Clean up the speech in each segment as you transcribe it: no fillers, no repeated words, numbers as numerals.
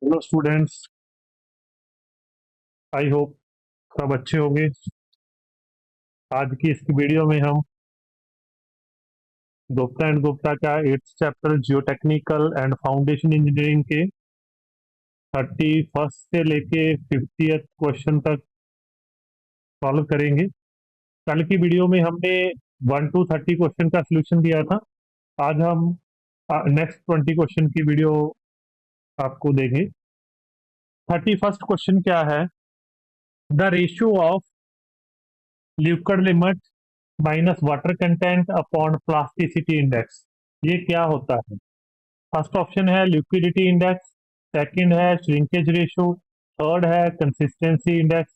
Hello students. I hope सब अच्छे होंगे। आज की इस वीडियो में हम गुप्ता एंड गुप्ता का 8th chapter geotechnical and foundation engineering के 31st से लेके 50th क्वेश्चन तक सॉल्व करेंगे। कल की वीडियो में हमने 1 to 30 क्वेश्चन का सोल्यूशन दिया था। आज हम नेक्स्ट 20 क्वेश्चन की वीडियो आपको देंगे। 31st क्वेश्चन क्या है? The ratio of liquid limit minus water content upon plasticity index, ये क्या होता है? फर्स्ट ऑप्शन है लिक्विडिटी इंडेक्स, सेकंड है श्रिंकेज रेशियो, थर्ड है कंसिस्टेंसी इंडेक्स,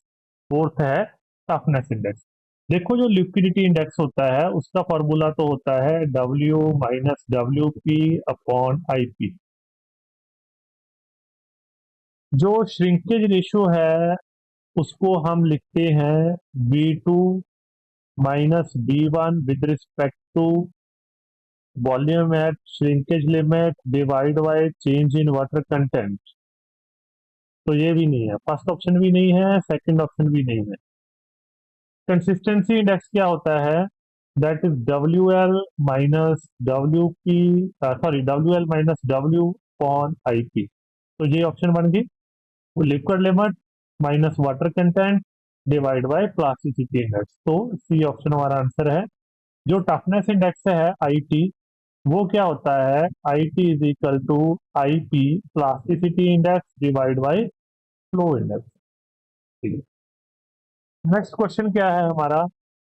फोर्थ है टफनेस इंडेक्स। देखो, जो लिक्विडिटी इंडेक्स होता है उसका फॉर्मूला तो होता है W minus W P upon I P. जो श्रिंकेज रेशियो है उसको हम लिखते हैं B2 minus B1 with respect to volume at shrinkage limit divide by change in water content. तो ये भी नहीं है, फर्स्ट ऑप्शन भी नहीं है, सेकंड ऑप्शन भी नहीं है। कंसिस्टेंसी इंडेक्स क्या होता है? That is W L minus W P, sorry W L minus W upon I P. तो ये ऑप्शन बन गई liquid limit minus water content divide by plasticity index. तो सी ऑप्शन हमारा आंसर है। जो टफनेस इंडेक्स है आई टी, वो क्या होता है? I T is equal to I P plasticity index divide by flow index. ठीक है। नेक्स्ट क्वेश्चन क्या है हमारा?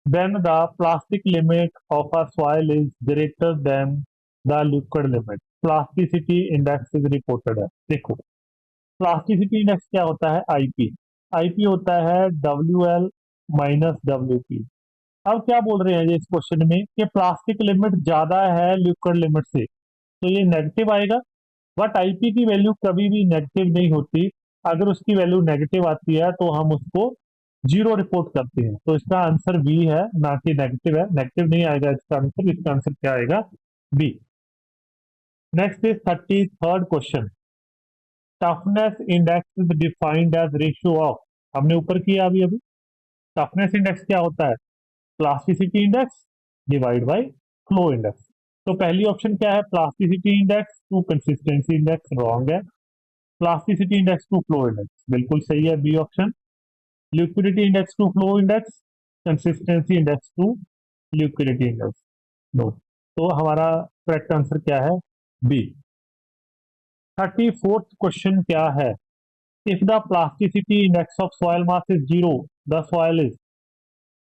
Then the plastic limit of a soil is greater than the liquid limit, plasticity index is reported है। देखो, plasticity index क्या होता है? आईपी। आईपी होता है W L minus W P. अब क्या बोल रहे हैं ये इस क्वेश्चन में कि प्लास्टिक लिमिट ज्यादा है लिक्विड लिमिट से, तो ये नेगेटिव आएगा। बट आईपी की वैल्यू कभी भी नेगेटिव नहीं होती। अगर उसकी वैल्यू नेगेटिव आती है तो हम उसको जीरो रिपोर्ट करते हैं। तो इसका आंसर बी है, ना कि नेगेटिव है। नेगेटिव नहीं आएगा इसका आंसर। इसका आंसर क्या आएगा? B. Next is 33rd question. Toughness index is defined as ratio of, हमने ऊपर किया अभी अभी। टफनेस इंडेक्स क्या होता है? Plasticity index divide by flow index. तो पहली ऑप्शन क्या है? Plasticity index to consistency index, wrong है। Plasticity index to flow index बिल्कुल सही है, B option. Liquidity index to flow index, consistency index to liquidity index, no. तो हमारा करेक्ट आंसर क्या है? बी। 34th क्वेश्चन क्या है? If the plasticity index of soil mass is zero, the soil is,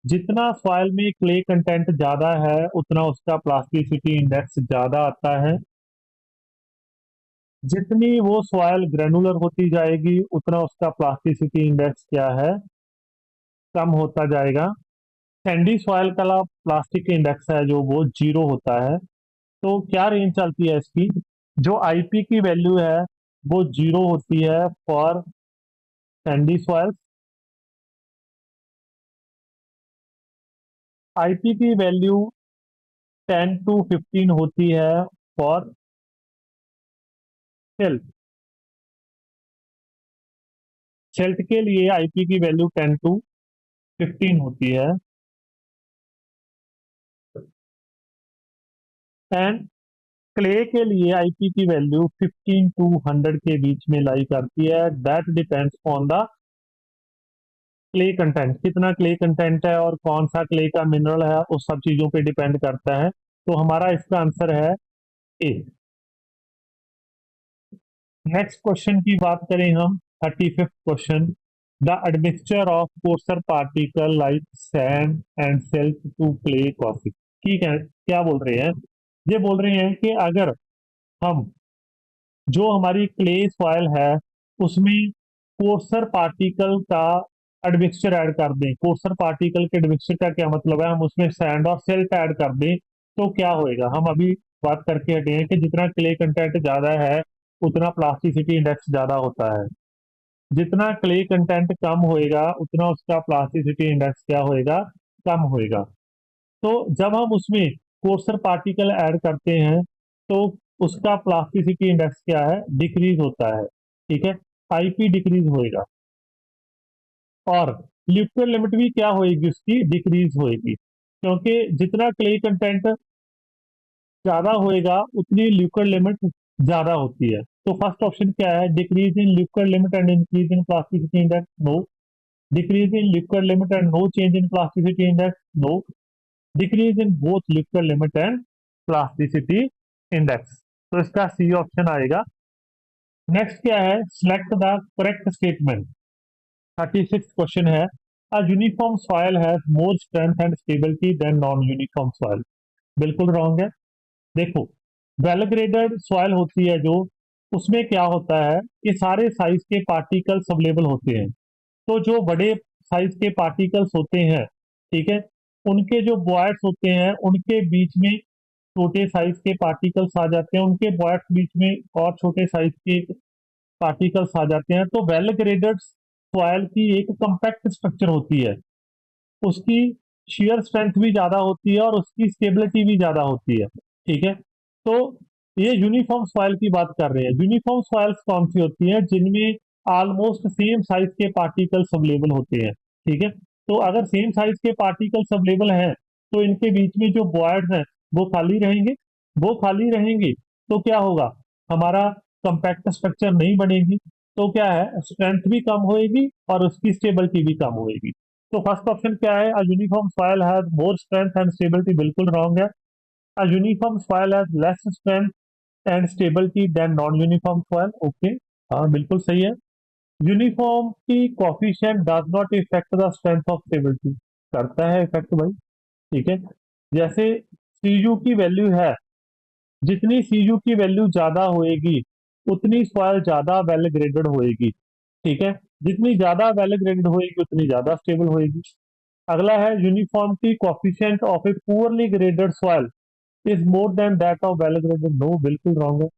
जितना सॉइल में clay content ज्यादा है उतना उसका प्लास्टिसिटी इंडेक्स ज्यादा आता है। जितनी वो सॉइल ग्रेनुलर होती जाएगी उतना उसका प्लास्टिसिटी इंडेक्स क्या है? कम होता जाएगा। सैंडी सॉइल का प्लास्टिक इंडेक्स है जो वो जीरो होता है। तो क्या रेंज चलती है इसकी? जो आईपी की वैल्यू है वो जीरो होती है फॉर सैंडी सॉइल। आईपी की वैल्यू 10 to 15 होती है फॉर सिल्ट। सिल्ट के लिए आईपी की वैल्यू 10 to 15 होती है। एंड क्ले के लिए आईपी की वैल्यू 15 to 100 के बीच में लाई करती है। That depends on the clay content, कितना क्ले कंटेंट है और कौन सा क्ले का मिनरल है, उस सब चीजों पे डिपेंड करता है। तो हमारा इसका आंसर है ए। नेक्स्ट क्वेश्चन की बात करें हम, 35th question. The admixture of coarser particle like sand and silt to clay coffee. ठीक है, क्या बोल रहे हैं? ये बोल रहे हैं कि अगर हम जो हमारी क्ले सॉइल है उसमें कोर्सर पार्टिकल का एडमिक्सचर ऐड कर दें। कोर्सर पार्टिकल के एडमिक्सचर का क्या मतलब है? हम उसमें सैंड और सिल्ट ऐड कर दें तो क्या होएगा? हम अभी बात करके हटे हैं कि जितना क्ले कंटेंट ज्यादा है उतना प्लास्टिसिटी इंडेक्स ज्यादा होता है। जितना क्ले कंटेंट कम होएगा उतना उसका प्लास्टिसिटी इंडेक्स क्या होएगा? कम होएगा। तो जब हम उसमें कोर्सर पार्टिकल ऐड करते हैं तो उसका प्लास्टिसिटी इंडेक्स क्या है? डिक्रीज होता है। ठीक है, आईपी डिक्रीज होएगा और लिक्विड लिमिट भी क्या होएगी, उसकी डिक्रीज होएगी, क्योंकि जितना क्ले कंटेंट ज्यादा होएगा उतनी लिक्विड लिमिट ज्यादा होती है। तो फर्स्ट ऑप्शन क्या है, decrease in liquid limit and increase in plasticity index, no. Decrease in liquid limit and no change in plasticity index, no. Decrease in both liquid limit and plasticity index, तो इसका C option आएगा। Next क्या है, select the correct statement. 36 question है, a uniform soil has more strength and stability than non uniform soil, बिल्कुल wrong है। देखो, well graded soil होती है जो, उसमें क्या होता है कि सारे साइज के पार्टिकल्स अवेलेबल होते हैं। तो जो बड़े साइज के पार्टिकल्स होते हैं, ठीक है, उनके जो बॉयड्स होते हैं उनके बीच में छोटे साइज के पार्टिकल्स आ जाते हैं, उनके बॉयड्स बीच में और छोटे साइज के पार्टिकल्स आ जाते हैं। तो वेल ग्रेडेड सॉइल की एक कंपैक्ट स्ट्रक्चर होती है, उसकी शेयर स्ट्रेंथ भी ज्यादा होती है और उसकी स्टेबिलिटी भी ज्यादा होती है, ठीक है। तो ये यूनिफॉर्म सॉइल की बात कर रहे हैं। यूनिफॉर्म सॉइल्स कौन सी होती है, जिनमें ऑलमोस्ट सेम साइज के पार्टिकल्स अवेलेबल होते हैं, ठीक है। तो अगर सेम साइज के पार्टिकल्स अवेलेबल हैं तो इनके बीच में जो बॉयड्स हैं वो खाली रहेंगे। वो खाली रहेंगे तो क्या होगा, हमारा कंपैक्ट स्ट्रक्चर नहीं बनेगी, तो क्या है, स्ट्रेंथ भी कम होएगी और उसकी स्टेबिलिटी भी कम होएगी। तो फर्स्ट ऑप्शन क्या है, a uniform soil has more strength and stability, बिल्कुल रॉन्ग है। A uniform soil has less strength and stability than non uniform soil, okay, हाँ बिल्कुल सही है। यूनिफॉर्म की coefficient does not affect the strength of stability, करता है effect भाई, ठीक है। जैसे सीयू की वैल्यू है, जितनी सीयू की वैल्यू ज्यादा होएगी उतनी सॉइल ज्यादा वेल ग्रेडेड होएगी, ठीक है। जितनी ज्यादा वेल ग्रेडेड होएगी उतनी ज्यादा स्टेबल होएगी। अगला है, uniformity coefficient of a poorly graded soil is more than that of well graded, no, बिल्कुल रॉन्ग है।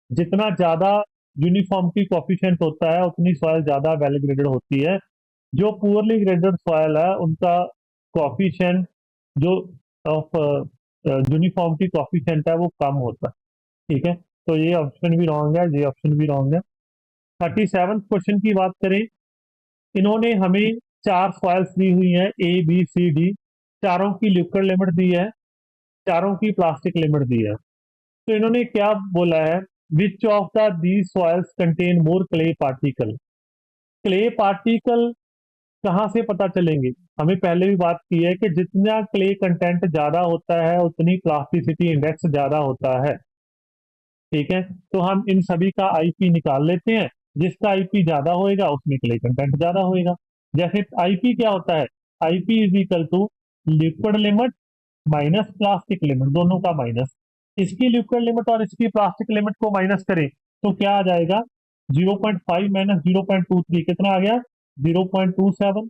जितना ज्यादा यूनिफॉर्मिटी कोफिशिएंट होता है उतनी सॉइल ज्यादा वेल ग्रेडेड होती है। जो पुअरली ग्रेडेड सॉइल है उनका कोफिशिएंट जो ऑफ यूनिफॉर्मिटी कोफिशिएंट है वो कम होता है, ठीक है। तो ये ऑप्शन भी रॉन्ग है, ये ऑप्शन भी रॉन्ग है। 37 क्वेश्चन की बात करें, इन्होंने हमें चार सॉइल्स दी हुई हैं, ए बी सी डी, चारों की लिक्विड लिमिट दी है, चारों की प्लास्टिक लिमिट दी है। तो इन्होंने क्या बोला है, which of the the soils contain more clay particle. Clay particle कहाँ से पता चलेंगे, हमें पहले भी बात की है कि जितना क्ले कंटेंट ज्यादा होता है उतनी प्लास्टिसिटी इंडेक्स ज्यादा होता है, ठीक है। तो हम इन सभी का आईपी निकाल लेते हैं, जिसका आईपी ज्यादा होएगा उसमें क्ले कंटेंट ज्यादा होएगा। जैसे आईपी क्या होता है, IP is equal to liquid limit minus plastic limit, दोनों का माइनस। इसकी लिक्विड लिमिट और इसकी प्लास्टिक लिमिट को माइनस करें तो क्या आ जाएगा, 0.5 माइनस 0.23 कितना आ गया, 0.27।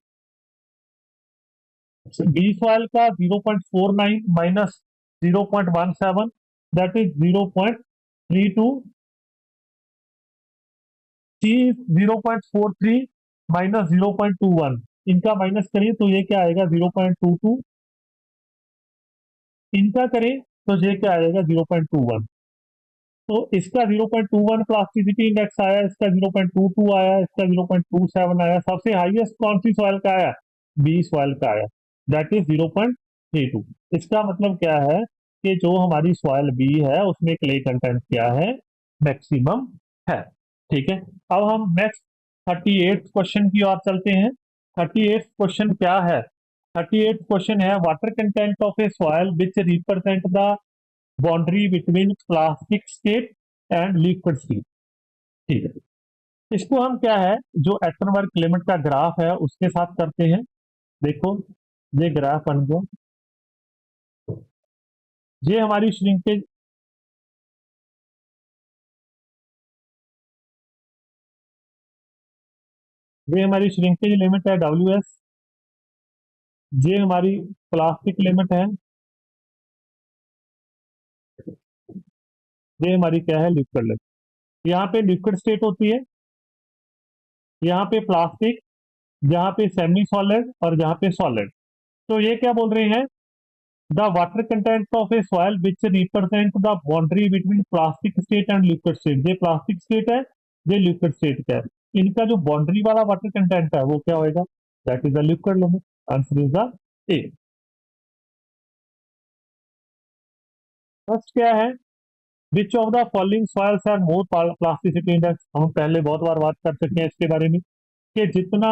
बी सॉइल का 0.49 minus 0.17, that is 0.32। C 0.43 minus 0.21, इनका माइनस करें तो ये क्या आएगा, 0.22। इनका करें तो ये क्या आएगा, 0.21। तो इसका 0.21 प्लास्टिसिटी इंडेक्स आया, इसका 0.22 आया, इसका 0.27 आया। सबसे हाईएस्ट कौन सी सॉइल का आया, बी सॉइल का आया, दैट इज 0.32। इसका मतलब क्या है कि जो हमारी सॉइल बी है उसमें क्ले कंटेंट क्या है, मैक्सिमम है, ठीक है। अब हम नेक्स्ट 38 क्वेश्चन की ओर चलते हैं। 38 क्वेश्चन क्या है, 38 क्वेश्चन है, water content of A soil which represent the boundary between plastic state and liquid state, ठीक है। इसको हम क्या है, जो एटनबर्ग लिमिट का ग्राफ है उसके साथ करते हैं। देखो, ये ग्राफ बन गया, ये हमारी श्रिंकेज, ये हमारी श्रिंकेज लिमिट है WS, ये हमारी प्लास्टिक लिमिट है, ये हमारी क्या है, लिक्विड लिमिट। यहाँ पे लिक्विड स्टेट होती है, यहाँ पे प्लास्टिक, यहाँ पे सेमी सॉलिड और यहाँ पे सॉलिड। तो ये क्या बोल रहे हैं, the water content of A soil which represent the boundary between plastic state and liquid state, ये प्लास्टिक स्टेट है ये लिक्विड स्टेट का है। इनका जो बाउंड्री वाला वाटर कंटेंट है वो क्या होएगा, that is the liquid limit. Answer is the A. First क्या है, which of the following soils have more plasticity index. हम पहले बहुत बार बात कर चुके हैं इसके बारे में कि जितना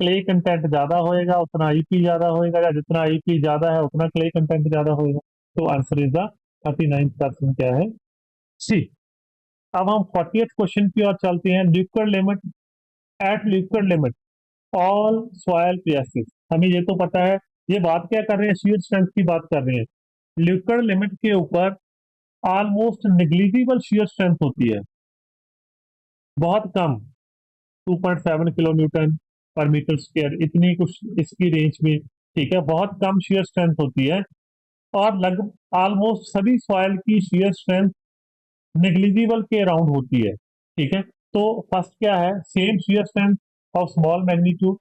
क्ले कंटेंट ज्यादा होएगा उतना आईपी ज्यादा होएगा, या जितना आईपी ज्यादा है उतना क्ले कंटेंट ज्यादा होएगा। तो आंसर इज द 39% क्या है, सी। अब हम 40th क्वेश्चन की ओर चलते हैं। Liquid limit, at liquid limit all soil PHS. हमें ये तो पता है, ये बात क्या कर रहे हैं, shear स्ट्रेंथ की बात कर रहे हैं। लिक्विड लिमिट के ऊपर ऑलमोस्ट नेग्लिजिबल shear स्ट्रेंथ होती है, बहुत कम, 2.7 किलो न्यूटन पर मीटर स्क्वायर, इतनी कुछ इसकी रेंज में। ठीक है, बहुत कम shear स्ट्रेंथ होती है। और लगभग ऑलमोस्ट सभी सॉयल की shear स्ट्रेंथ नेग्लिजिबल के अराउंड होती है। ठीक है, तो फर्स्ट क्या है, same shear strength of small magnitude.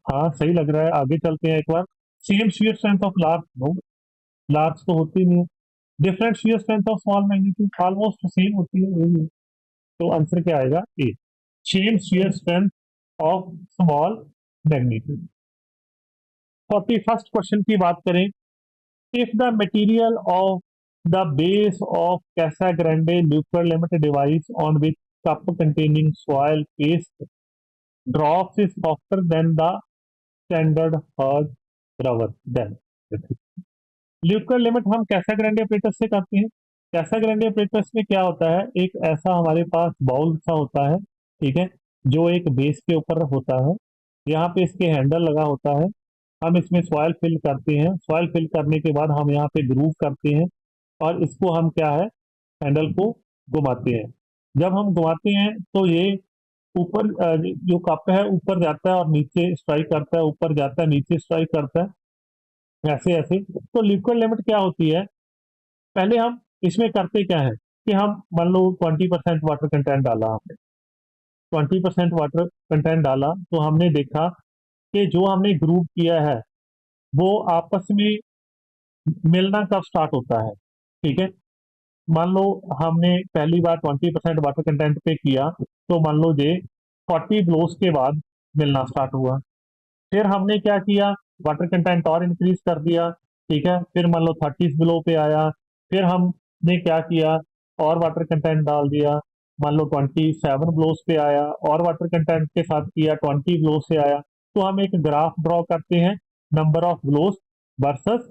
हाँ सही लग रहा है, आगे चलते हैं एक बार। Same shear strength of large, no, large तो होती नहीं है। Different shear strength of small magnitude, almost same होती है, वही है। तो आंसर क्या आएगा, A. Same shear strength of small magnitude. 41st question की बात करें। If the material of the base of Casagrande liquid limit device on which cup containing soil paste drops is softer than the standard hard rubber then. Liquid limit हम कैसा Grande apparatus से करते हैं। कैसा Grande apparatus में क्या होता है, एक ऐसा हमारे पास बाउल सा होता है, ठीक है, जो एक बेस के ऊपर होता है। यहाँ पे इसके हैंडल लगा होता है। हम इसमें सॉइल फिल करते हैं, सॉइल फिल करने के बाद हम यहाँ पे ग्रूव करते हैं, और इसको हम क्या है, हैंडल को घुमाते हैं। जब हम घुमाते हैं तो ये ऊपर जो कप है ऊपर जाता है और नीचे स्ट्राइक करता है, ऊपर जाता है नीचे स्ट्राइक करता है, ऐसे ऐसे। तो लिक्विड लिमिट क्या होती है, पहले हम इसमें करते क्या है कि हम मान लो 20% वाटर कंटेंट डाला हमने, 20% वाटर कंटेंट डाला, तो हमने देखा कि जो हमने ग्रुप किया है वो आपस में मिलना कब स्टार्ट होता है। ठीक है, मान लो हमने पहली बार 20% वाटर कंटेंट पे किया, तो मान लो ये 40 ब्लोस के बाद मिलना स्टार्ट हुआ। फिर हमने क्या किया, वाटर कंटेंट और इंक्रीज कर दिया। ठीक है, फिर मान लो 30 बिलो पे आया, फिर हमने क्या किया, और वाटर कंटेंट डाल दिया, मान लो 27 ब्लोस पे आया, और वाटर कंटेंट के साथ किया, 20 ब्लो से आया। तो हम एक ग्राफ ड्रॉ करते हैं, number of blows versus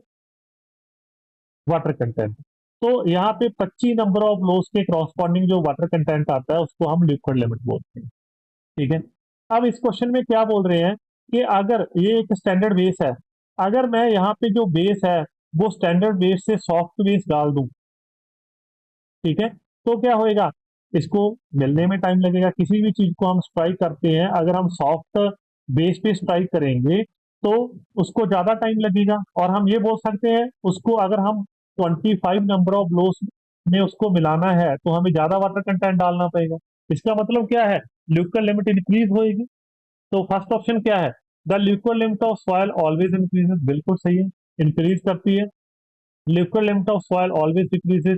water content. तो यहाँ पे 25 नंबर ऑफ ब्लोस के क्रॉसपॉन्डिंग जो वाटर कंटेंट आता है उसको हम लिक्विड लिमिट बोलते हैं। ठीक है, अब इस क्वेश्चन में क्या बोल रहे हैं कि अगर ये एक स्टैंडर्ड बेस है, अगर मैं यहाँ पे जो बेस है वो स्टैंडर्ड बेस से सॉफ्ट बेस डाल दूं, ठीक है, तो क्या होएगा, इसको मिलने में टाइम लगेगा। किसी भी चीज को हम स्ट्राइक करते हैं, अगर हम सॉफ्ट बेस पे स्ट्राइक करेंगे तो उसको ज्यादा टाइम लगेगा। और हम ये बोल सकते हैं, उसको अगर हम 25 नंबर ऑफ ब्लोस में उसको मिलाना है तो हमें ज्यादा वाटर कंटेंट डालना पड़ेगा। इसका मतलब क्या है, लिक्विड लिमिट इंक्रीज होएगी। तो फर्स्ट ऑप्शन क्या है, the liquid limit of soil always increases, बिल्कुल सही है, इंक्रीज करती है। Liquid limit of soil always decreases,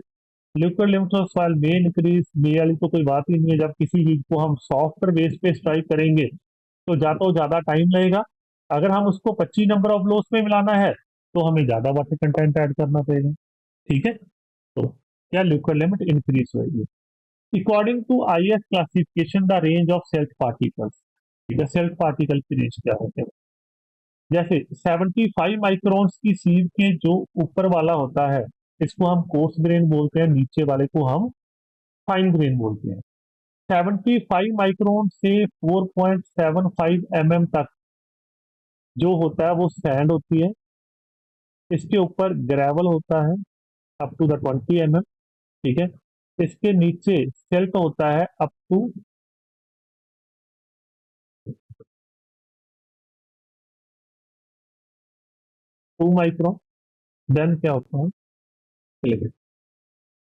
liquid limit of soil में इंक्रीज, में वाली तो कोई बात ही नहीं है। जब किसी चीज को हम सॉफ्ट बेस पे स्ट्राइक करेंगे तो ज्यादा टाइम लगेगा। अगर हम उसको 25 नंबर ऑफ ब्लोस में मिलाना है तो हमें ज्यादा वाटर कंटेंट ऐड करना पड़ेगा। ठीक है, तो क्या लिक्विड लिमिट इंक्रीज होगी। According to IS classification the range of self particles. ठीक है, सेल्फ पार्टिकल की रेंज क्या होती है, जैसे 75 माइक्रोन्स की सीध के जो ऊपर वाला होता है इसको हम कोर्स ग्रेन बोलते हैं, नीचे वाले को हम फाइन ग्रेन बोलते हैं। 75 माइक्रोन से 4.75 mm तक जो होता है वो सैंड होती है। इसके ऊपर ग्रेवल होता है अप टू द 20 mm। ठीक है, इसके नीचे सिल्ट होता है अप टू 2 माइक्रोन। देन क्या होता है, सिलिकॉन।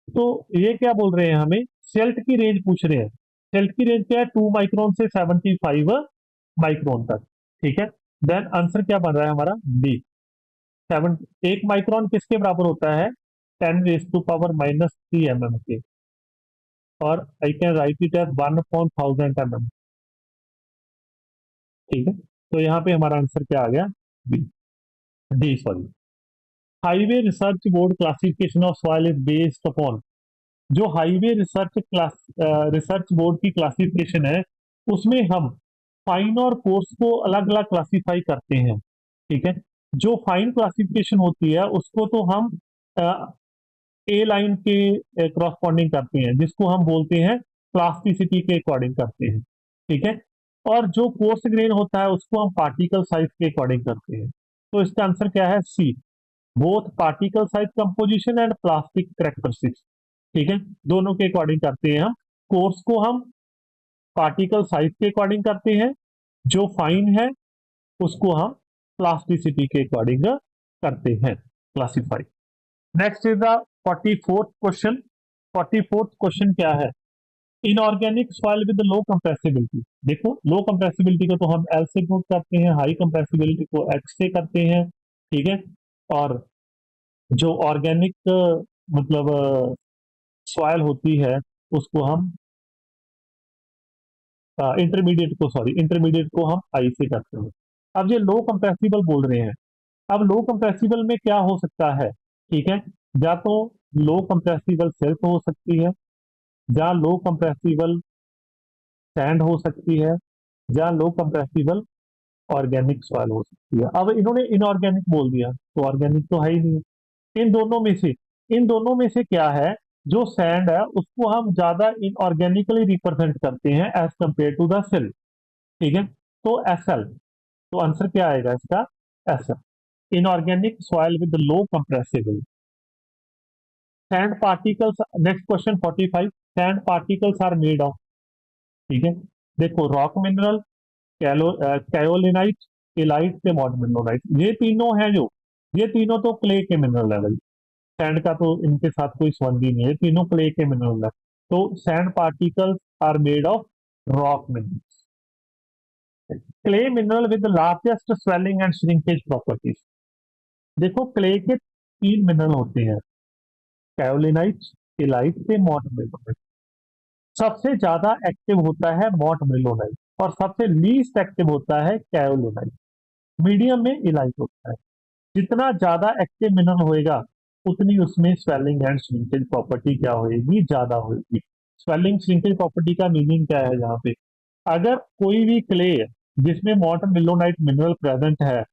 तो ये क्या बोल रहे हैं, हमें सेल्ट की रेंज पूछ रहे हैं। सेल्ट की रेंज क्या है, 2 माइक्रोन से 75 माइक्रोन तक। ठीक है, देन आंसर क्या बन रहा है हमारा, डी। 1 माइक्रोन किसके बराबर होता है, 10⁻³ -3 mm के। और I can write it as 1/1000 mm। ठीक है, तो यहाँ पे हमारा आंसर क्या आ गया? B, D sorry. Highway research board classification of soil is based upon, जो हाईवे रिसर्च रिसर्च बोर्ड की क्लासिफिकेशन है उसमें हम फाइन और कोर्स को अलग अलग क्लासीफाई करते हैं। ठीक है, जो फाइन क्लासिफिकेशन होती है उसको तो हम ए लाइन के क्रॉसपॉन्डिंग करते हैं, जिसको हम बोलते हैं प्लास्टिसिटी के अकॉर्डिंग करते हैं। ठीक है, और जो कोर्स ग्रेन होता है उसको हम पार्टिकल साइज के अकॉर्डिंग करते हैं। तो इसका आंसर क्या है? C, both particle size composition and plastic characteristics. ठीक है, दोनों के अकॉर्डिंग करते हैं हम। कोर्स को हम पार्टिकल साइज के अकॉर्डिंग करते हैं, जो फाइन है उसको हम प्लास्टिसिटी के अकॉर्डिंग करते हैं classify. Next is the 44th question. 44th question क्या है? Inorganic soil with low compressibility. देखो, लो कंप्रेसिबिलिटी को तो हम एल से नोट करते हैं, हाई कंप्रेसिबिलिटी को एक्स से करते हैं। ठीक है, और जो ऑर्गेनिक मतलब सॉइल होती है उसको हम इंटरमीडिएट को हम आई से करते हैं। अब ये लो कंप्रेसिबल बोल रहे हैं। अब लो कंप्रेसिबल में क्या हो सकता है? ठीक है, या तो लो कंप्रेसिबल सिल्ट हो सकती है, या लो कंप्रेसिबल सैंड हो सकती है, या लो कंप्रेसिबल ऑर्गेनिक सॉइल हो सकती है। अब इन्होंने इनऑर्गेनिक बोल दिया तो ऑर्गेनिक तो है ही नहीं। इन दोनों में से इन दोनों में से क्या है? जो सैंड है उसको हम ज्यादा इनऑर्गेनिकली रिप्रेजेंट करते हैं as compare to the silt. ठीक है, तो एस एल। तो आंसर क्या आएगा इसका? S L, inorganic soil with low compressible sand particles. Next question 45, sand particles are made of. ठीक है, देखो, रॉक मिनरल, कैओलिनाइट, इलाइट से मॉडमिलोनाइट, ये तीनों हैं जो, ये तीनों तो क्ले के मिनरल है भाई। सैंड का तो इनके साथ कोई संबंध ही नहीं है, तीनों क्ले के मिनरल है। तो sand particles are made of rock minerals. Clay mineral with largest swelling and shrinkage properties. देखो, क्ले के तीन मिनरल होते हैं, कैओलिनाइट, इलाइट से मॉडमिलोनाइट। सबसे ज्यादा एक्टिव होता है मॉडमिलोनाइट और सबसे लीस्ट एक्टिव होता है कैओलिनाइट। मीडियम में इलाइट होता है। जितना ज्यादा एक्टिव मिनरल होएगा उतनी उसमें स्वेलिंग एंड श्रिंकेज प्रॉपर्टी क्या होगी? ज्यादा होगी। स्वेलिंग श्रिंकेज प्रॉपर्टी का मीनिंग क्या है यहाँ पे? अगर कोई भी क्ले जिसमें वाटर मिलोनाइट मिनरल प्रेजेंट है,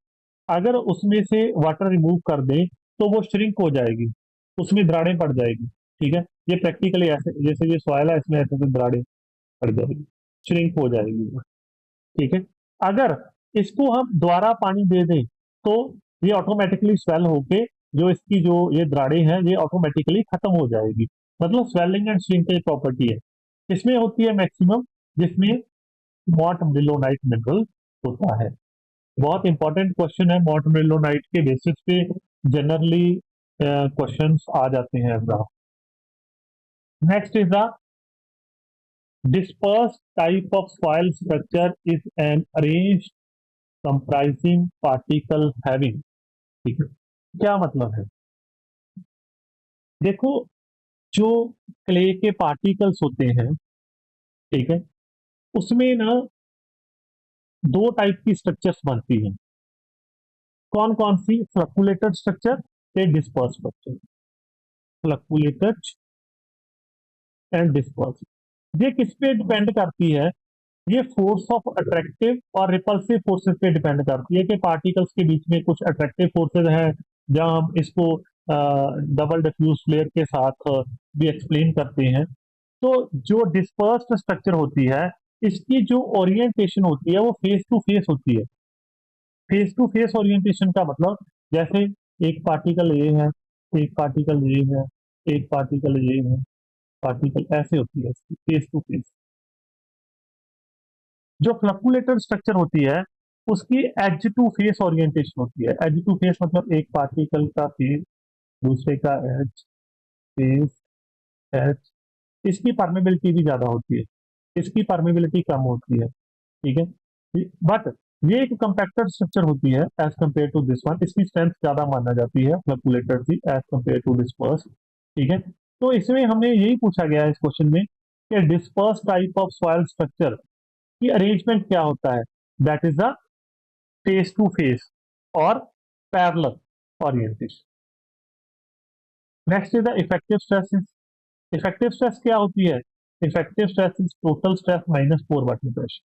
अगर उसमें से वाटर रिमूव कर दें तो वो श्रिंक हो जाएगी, उसमें दरारें पड़ जाएगी। ठीक है, ये प्रैक्टिकली ऐसे, जैसे ये सॉइल है इसमें ऐसे दरारें पड़ जाएगी, श्रिंक हो जाएगी। ठीक है, अगर इसको हम दोबारा पानी दे दें तो ये ऑटोमेटिकली स्वेल होके जो इसकी जो ये दरारें हैं ये ऑटोमेटिकली खत्म हो जाएगी। मतलब स्वेलिंग एंड श्रिंकेज प्रॉपर्टी है, इसमें होती है मैक्सिमम, जिसमें मॉट मिलोनाइट मिनरल होता है। बहुत इंपॉर्टेंट क्वेश्चन है, मॉट मिलोनाइट के बेसिस पे जनरली क्वेश्चंस आ जाते हैं exam. Next is the dispersed type of soil structure is an arranged comprising particle having। ठीक है, क्या मतलब है? देखो, जो क्ले के पार्टिकल्स होते हैं, ठीक है, उसमें ना दो टाइप की स्ट्रक्चर्स बनती हैं। कौन कौन सी? फ्लक्चुलेटेड स्ट्रक्चर से डिस्पर्स स्ट्रक्चर। फ्लक्चुलेटेड एंड डिस्पर्स, ये किस पे डिपेंड करती है? ये फोर्स ऑफ अट्रैक्टिव और रिपल्सिव फोर्सेस पे डिपेंड करती है कि पार्टिकल्स के बीच में कुछ अट्रैक्टिव फोर्सेस हैं, जहां हम इसको डबल डिफ्यूज फ्लेयर के साथ भी एक्सप्लेन करते हैं। तो जो डिस्पर्स्ड स्ट्रक्चर होती है, इसकी जो ओरिएंटेशन होती है वो फेस टू फेस होती है। फेस टू फेस ओरिएंटेशन का मतलब, जैसे एक पार्टिकल ये है, एक पार्टिकल ये है, एक पार्टिकल ये है, पार्टिकल ऐसे होती है फेस टू फेस। जो फ्लक्चुलेटेड स्ट्रक्चर होती है उसकी एज टू फेस ओरिएंटेशन होती है। एज टू फेस मतलब एक पार्टिकल का फेस, दूसरे का एज, फेस, एज। इसकी परमेबिलिटी भी ज्यादा होती है, इसकी परमेबिलिटी कम होती है। ठीक है, बट ये एक कंपैक्टेड स्ट्रक्चर होती है as compare to this one. इसकी स्ट्रेंथ ज्यादा माना जाती है फ्लक्चुलेटेड की एज कंपेयर टू डिस्पर्स। ठीक है, तो इसमें हमें यही पूछा गया है इस क्वेश्चन में कि disperse type of soil structure की अरेंजमेंट क्या होता है, that is the face to face और parallel orientation. Next is the effective stress. Effective stress क्या होती है? Effective stress is total stress minus pore water pressure.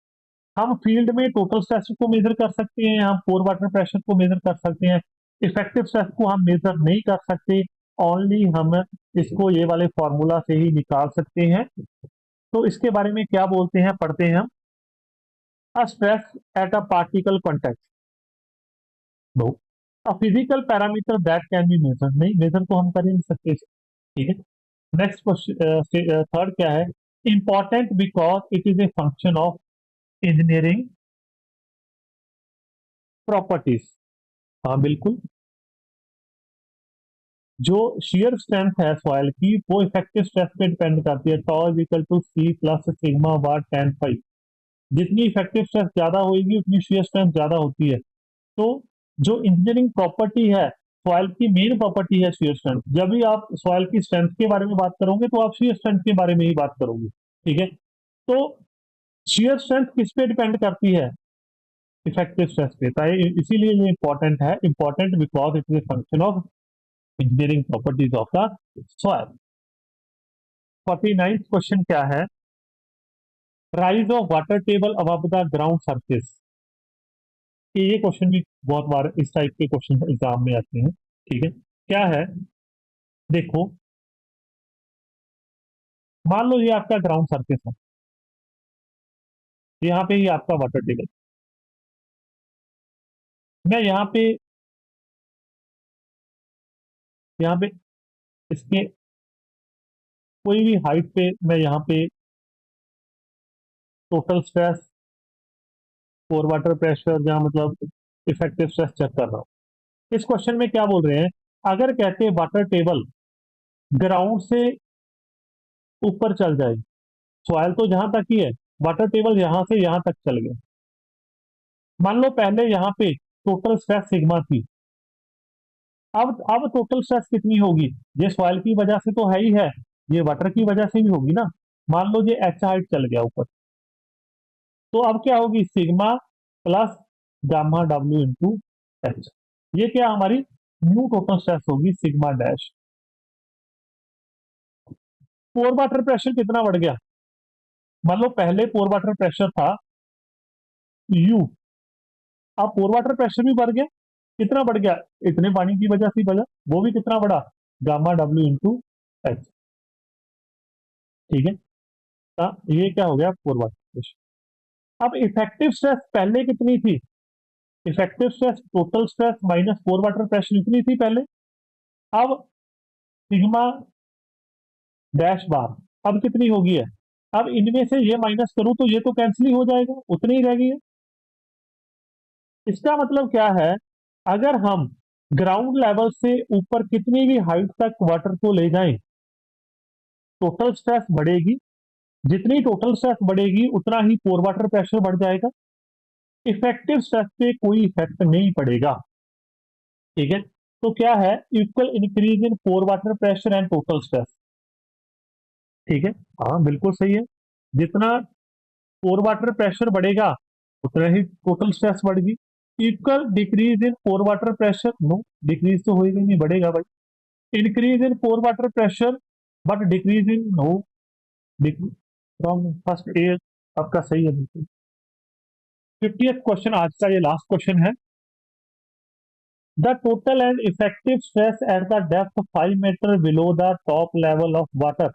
हम फील्ड में टोटल स्ट्रेस को मेजर कर सकते हैं, हम पोर वाटर प्रेशर को मेजर कर सकते हैं, इफेक्टिव स्ट्रेस को हम मेजर नहीं कर सकते, ओनली हम इसको ये वाले फॉर्मूला से ही निकाल सकते हैं। तो इसके बारे में क्या बोलते हैं, पढ़ते हैं हम। A stress at a particle contact, no a physical parameter that can be measure, नहीं मेजर तो हम कर ही नहीं सकते, ठीक है। नेक्स्ट क्वेश्चन थर्ड क्या है, important because it is a function of engineering properties. हाँ बिल्कुल, जो शेयर स्ट्रेंथ है सॉइल की वो इफेक्टिव स्ट्रेस पे डिपेंड करती है, tau is equal to C plus sigma bar tan phi. जितनी इफेक्टिव स्ट्रेस ज्यादा होगी उतनी शेयर स्ट्रेंथ ज्यादा होती है। तो जो इंजीनियरिंग प्रॉपर्टी है सॉइल की, मेन प्रॉपर्टी है शेयर स्ट्रेंथ। जब भी आप सॉइल की स्ट्रेंथ के बारे में बात करोगे तो आप शेयर स्ट्रेंथ के बारे में ही बात करोगे, ठीक है। तो शेयर स्ट्रेंथ किस पे डिपेंड करती है? इफेक्टिव स्ट्रेस पे। तो इसीलिए ये इंपॉर्टेंट है, important because it is a function of engineering properties of the soil. 49th question क्या है, rise of water table above the ground surface. ये क्वेश्चन भी बहुत बार इस टाइप के क्वेश्चन एग्जाम में आते हैं, ठीक है। क्या है, देखो मान लो ये आपका ग्राउंड सरफेस है, यहाँ पे ये आपका वाटर टेबल, मैं यहाँ पे इसके कोई भी हाइट पे मैं यहाँ पे टोटल स्ट्रेस, पोर वाटर प्रेशर, जहाँ मतलब इफेक्टिव स्ट्रेस चेक कर रहा हूँ। इस क्वेश्चन में क्या बोल रहे हैं, अगर कहते हैं वाटर टेबल ग्राउंड से ऊपर चल जाए, सॉइल तो जहां तक ही है, वाटर टेबल यहां से यहां तक चल गया। मान लो पहले यहाँ पे टोटल स्ट्रेस सिग्मा थी, अब टोटल स्ट्रेस कितनी होगी? ये सॉइल की वजह से तो है ही है, ये वाटर की वजह से भी होगी ना। मान लो ये एच हाइट चल गया ऊपर, तो अब क्या होगी, sigma plus gamma W into H. ये क्या हमारी न्यू टोटल स्ट्रेस होगी, सिग्मा डैश। पोर वाटर प्रेशर कितना बढ़ गया? मान लो पहले पोर वाटर प्रेशर था यू, अब पोर वाटर प्रेशर भी बढ़ गया। कितना बढ़ गया? इतने पानी की वजह से बढ़ा, वो भी कितना बढ़ा, गामा डब्ल्यू इंटू एच, ठीक है। ये क्या हो गया, पोर वाटर प्रेशर। अब इफेक्टिव स्ट्रेस पहले कितनी थी? Effective stress total stress minus pore water pressure इतनी थी पहले। अब सिग्मा डैश बार अब कितनी होगी है? अब इनमें से ये माइनस करूं तो ये तो कैंसिल ही हो जाएगा, उतनी ही रह गई है। इसका मतलब क्या है, अगर हम ग्राउंड लेवल से ऊपर कितनी भी हाइट तक वाटर को ले जाएं, टोटल स्ट्रेस बढ़ेगी। जितनी टोटल स्ट्रेस बढ़ेगी उतना ही पोर वाटर प्रेशर बढ़ जाएगा। इफेक्टिव स्ट्रेस पे कोई इफेक्ट नहीं पड़ेगा, ठीक है। तो क्या है, equal increase in pore water pressure and total stress, ठीक है। हाँ बिल्कुल सही है, जितना पोर वाटर प्रेशर बढ़ेगा उतना ही टोटल स्ट्रेस बढ़ेगी। Equal decrease in pore water pressure, no decrease तो होएगा नहीं, बढ़ेगा भाई। Increase in pore water pressure but decrease in, no wrong, first A आपका सही है बिल्कुल। 50th क्वेश्चन आज का ये लास्ट क्वेश्चन है, the total and effective stress at the depth 5 metre below the top level of water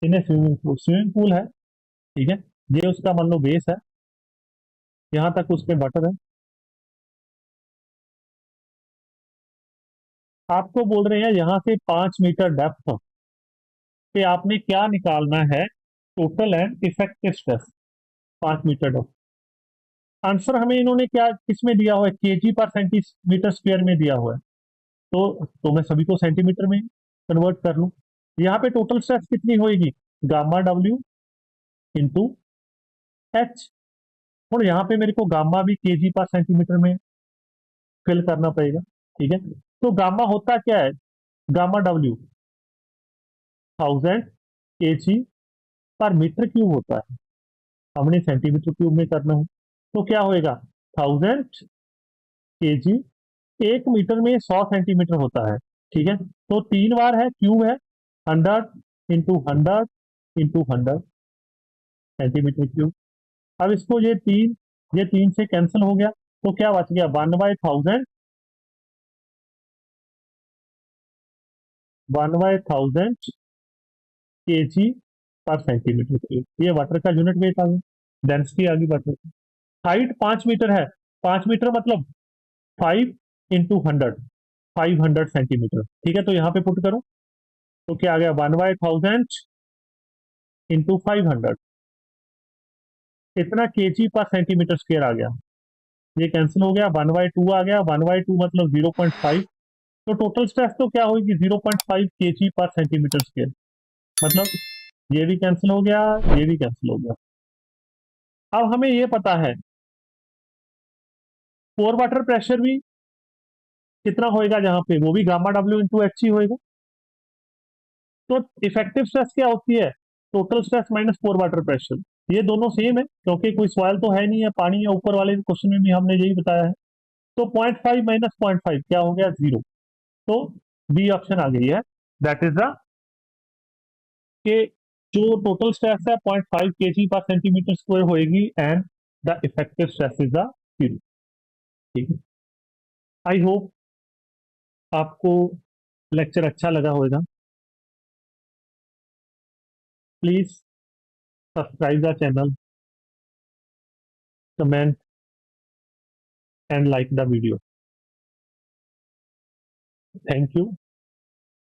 in a swimming pool. Swimming pool है, ठीक है, ये उसका मान लो बेस है, यहाँ तक उसके वाटर है। आपको बोल रहे हैं यहाँ से 5 मीटर डेप्थ पे आपने क्या निकालना है, total and effective stress 5 metre depth. Answer हमें इन्होंने क्या किसमें दिया हुआ है, केजी पर सेंटीमीटर स्क्वायर में दिया हुआ है, तो मैं सभी को सेंटीमीटर में कन्वर्ट कर लूं। यहाँ पे टोटल स्ट्रेस कितनी होगी, गामा डब्ल्यू इंटू एच। और यहाँ पे मेरे को गामा भी केजी पर सेंटीमीटर में फिल करना पड़ेगा, ठीक है। तो गामा होता क्या है, गामा डब्ल्यू 1000 केजी पर मीटर क्यूब होता है, हमने सेंटीमीटर क्यूब में करना है। तो क्या होएगा, 1000 kg, 1 मीटर में 100 सेंटीमीटर होता है। ठीक है, तो 3 बार है, क्यूब है, 100 × 100 × 100 सेंटीमीटर क्यूब। अब इसको ये तीन से कैंसिल हो गया, तो क्या बच गया, 1/1000 kg/सेंटीमीटर क्यूब। ये वाटर का यूनिट वेट आ गया, डेंसिटी आ गई वाटर की। हाइट 5 मीटर है, 5 मीटर मतलब 5 × 100, 500 सेंटीमीटर। ठीक है, तो यहाँ पे पुट करो, तो क्या आ गया, 1/1000 × 500, इतना kg/सेंटीमीटर स्क्वायर आ गया। ये कैंसिल हो गया, 1/2 आ गया, 1/2 मतलब 0.5। तो टोटल स्ट्रेस तो क्या होगी, 0.5 kg/सेंटीमीटर स्क्वायर। मतलब ये भी कैंसिल हो गया, ये भी कैंसिल हो गया। अब हमें ये पता है पोर वाटर प्रेशर भी कितना होएगा, जहां पे वो भी गामा डब्ल्यू इंटू एच ही होएगा। तो इफेक्टिव स्ट्रेस क्या होती है, total stress minus pore water pressure. ये दोनों सेम है, क्योंकि कोई सॉइल तो है नहीं है, पानी है। ऊपर वाले क्वेश्चन में भी हमने यही बताया है। तो 0.5 माइनस 0.5 क्या हो गया, 0। तो बी ऑप्शन आ गई है, दैट इज द के जो टोटल स्ट्रेस है 0.5 kg/सेंटीमीटर स्क्वायर होएगी, and the effective stress is the 0। ठीक है, आई होप आपको लेक्चर अच्छा लगा होगा। Please subscribe the channel, comment and like the video. Thank you.